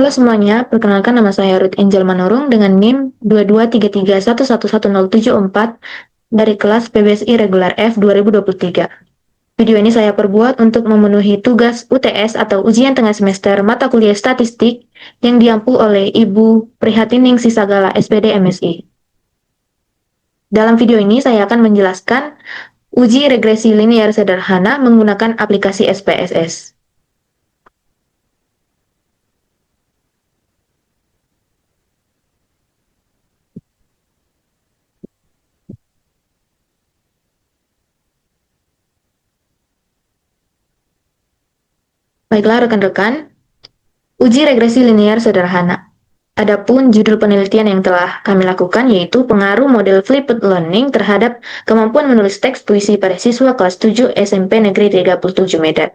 Halo semuanya, perkenalkan nama saya Ruth Angel Manurung dengan NIM 2233111074 dari kelas PBSI Regular F 2023. Video ini saya perbuat untuk memenuhi tugas UTS atau Ujian Tengah Semester Mata Kuliah Statistik yang diampu oleh Ibu Prihatining Sisagala SPD MSI. Dalam video ini saya akan menjelaskan uji regresi linear sederhana menggunakan aplikasi SPSS. Baiklah rekan-rekan, uji regresi linear sederhana. Adapun judul penelitian yang telah kami lakukan yaitu pengaruh model flipped learning terhadap kemampuan menulis teks puisi pada siswa kelas 7 SMP Negeri 37 Medan.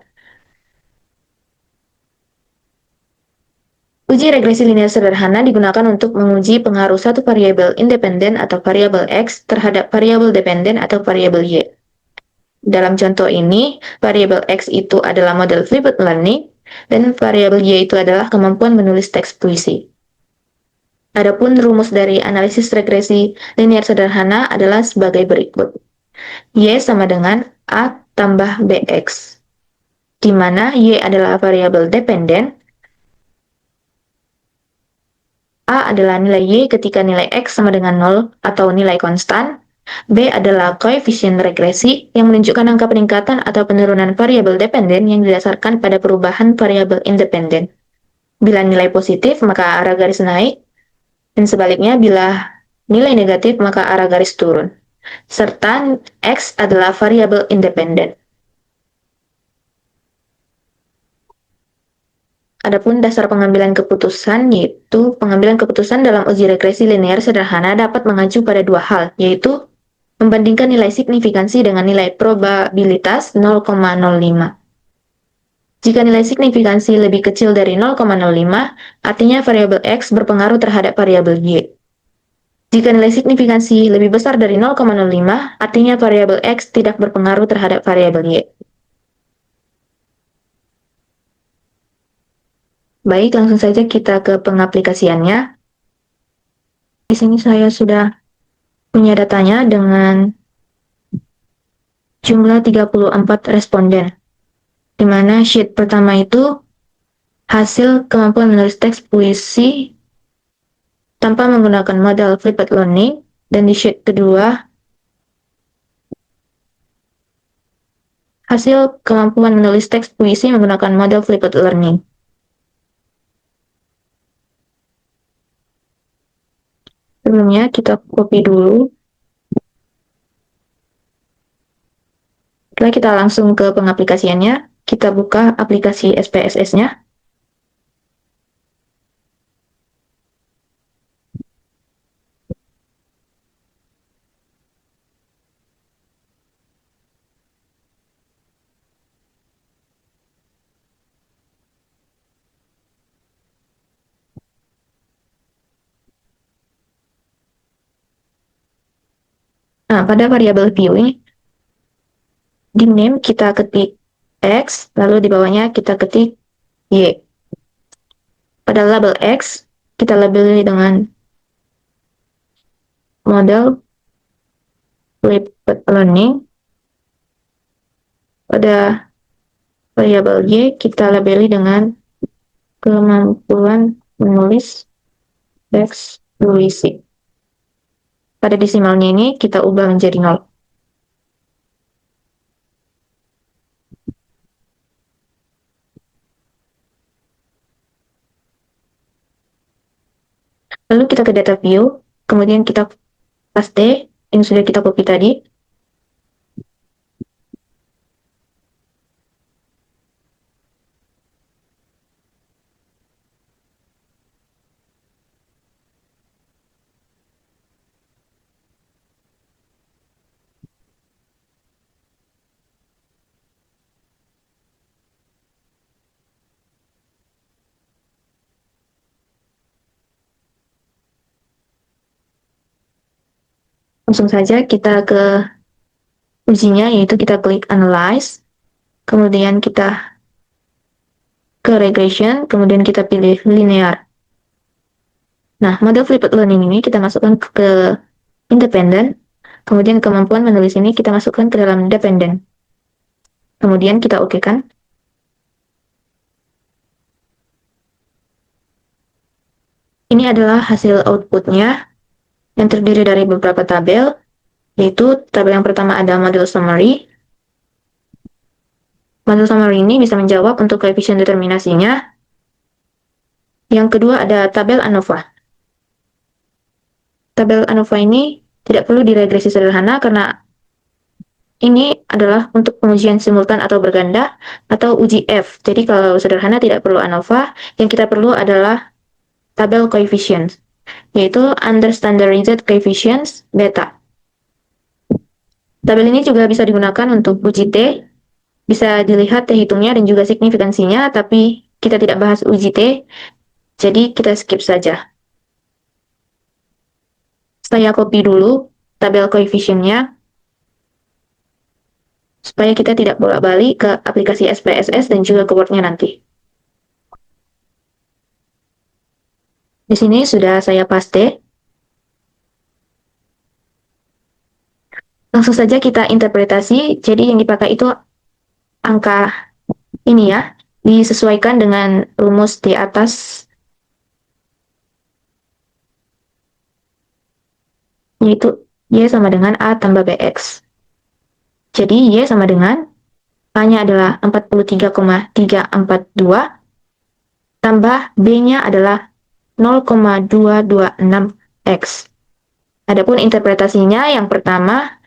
Uji regresi linear sederhana digunakan untuk menguji pengaruh satu variabel independen atau variabel X terhadap variabel dependen atau variabel Y. Dalam contoh ini, variabel X itu adalah model flipped learning dan variabel Y itu adalah kemampuan menulis teks puisi. Adapun rumus dari analisis regresi linear sederhana adalah sebagai berikut. Y sama dengan A tambah BX, di mana Y adalah variabel dependen, A adalah nilai Y ketika nilai X sama dengan 0 atau nilai konstan, B adalah koefisien regresi yang menunjukkan angka peningkatan atau penurunan variabel dependen yang didasarkan pada perubahan variabel independen. Bila nilai positif, maka arah garis naik, dan sebaliknya bila nilai negatif, maka arah garis turun. Serta X adalah variabel independen. Adapun dasar pengambilan keputusan, yaitu pengambilan keputusan dalam uji regresi linear sederhana dapat mengacu pada dua hal, yaitu membandingkan nilai signifikansi dengan nilai probabilitas 0,05. Jika nilai signifikansi lebih kecil dari 0,05, artinya variabel X berpengaruh terhadap variabel Y. Jika nilai signifikansi lebih besar dari 0,05, artinya variabel X tidak berpengaruh terhadap variabel Y. Baik, langsung saja kita ke pengaplikasiannya. Di sini saya sudah punya datanya dengan jumlah 34 responden, di mana sheet pertama itu hasil kemampuan menulis teks puisi tanpa menggunakan model flipped learning, dan di sheet kedua hasil kemampuan menulis teks puisi menggunakan model flipped learning. Sebelumnya kita copy dulu. Setelah kita langsung ke pengaplikasiannya, kita buka aplikasi SPSS-nya. Nah, pada variabel view ini, di name kita ketik X, lalu di bawahnya kita ketik Y. Pada label X, kita labeli dengan model flipped learning. Pada variabel Y, kita labeli dengan kemampuan menulis teks puisi. Pada desimalnya ini, kita ubah menjadi 0. Lalu kita ke data view, kemudian kita paste yang sudah kita copy tadi. Langsung saja kita ke ujinya, yaitu kita klik Analyze, kemudian kita ke regression, kemudian kita pilih linear. Nah, model flipped learning ini kita masukkan ke independen, kemudian kemampuan menulis ini kita masukkan ke dalam dependen. Kemudian kita okekan. Ini adalah hasil outputnya yang terdiri dari beberapa tabel, yaitu tabel yang pertama ada model summary. Model summary ini bisa menjawab untuk koefisien determinasinya. Yang kedua ada tabel ANOVA. Tabel ANOVA ini tidak perlu diregresi sederhana karena ini adalah untuk pengujian simultan atau berganda atau uji F. Jadi kalau sederhana tidak perlu ANOVA, yang kita perlu adalah tabel coefficients, yaitu under standardized coefficients beta. Tabel ini juga bisa digunakan untuk uji T, bisa dilihat T hitungnya dan juga signifikansinya, tapi kita tidak bahas uji T, jadi kita skip saja. Saya copy dulu tabel koefisiennya, supaya kita tidak bolak-balik ke aplikasi SPSS dan juga ke Word-nya nanti. Di sini sudah saya paste. Langsung saja kita interpretasi, jadi yang dipakai itu angka ini ya, disesuaikan dengan rumus di atas, yaitu Y sama dengan A tambah BX. Jadi Y sama dengan A-nya adalah 43,342, tambah B-nya adalah 0,226X. Adapun interpretasinya yang pertama,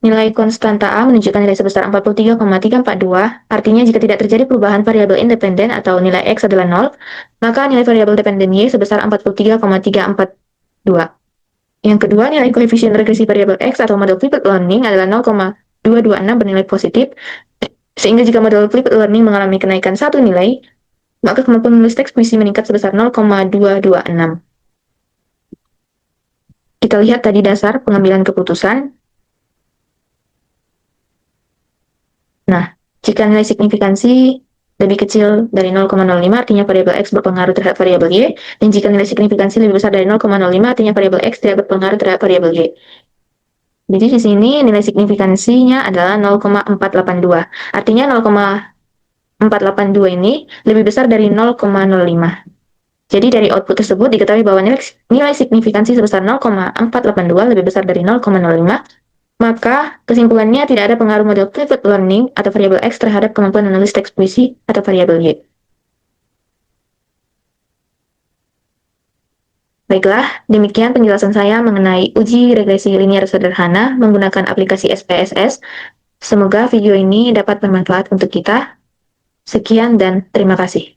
nilai konstanta A menunjukkan nilai sebesar 43,342, artinya jika tidak terjadi perubahan variabel independen atau nilai X adalah 0, maka nilai variabel dependen Y sebesar 43,342. Yang kedua, nilai koefisien regresi variabel X atau model flipped learning adalah 0,226 bernilai positif, sehingga jika model flipped learning mengalami kenaikan satu nilai, maka kemampuan menulis teks puisi meningkat sebesar 0,226. Kita lihat tadi dasar pengambilan keputusan. Nah, jika nilai signifikansi lebih kecil dari 0,05, artinya variabel X berpengaruh terhadap variabel Y, dan jika nilai signifikansi lebih besar dari 0,05, artinya variabel X tidak berpengaruh terhadap variabel Y. Jadi di sini nilai signifikansinya adalah 0,482. Artinya 0,482 ini lebih besar dari 0,05. Jadi dari output tersebut diketahui bahwa nilai signifikansi sebesar 0,482 lebih besar dari 0,05, maka kesimpulannya tidak ada pengaruh model flipped learning atau variabel X terhadap kemampuan menulis teks puisi atau variabel Y. Baiklah, demikian penjelasan saya mengenai uji regresi linier sederhana menggunakan aplikasi SPSS. Semoga video ini dapat bermanfaat untuk kita. Sekian dan terima kasih.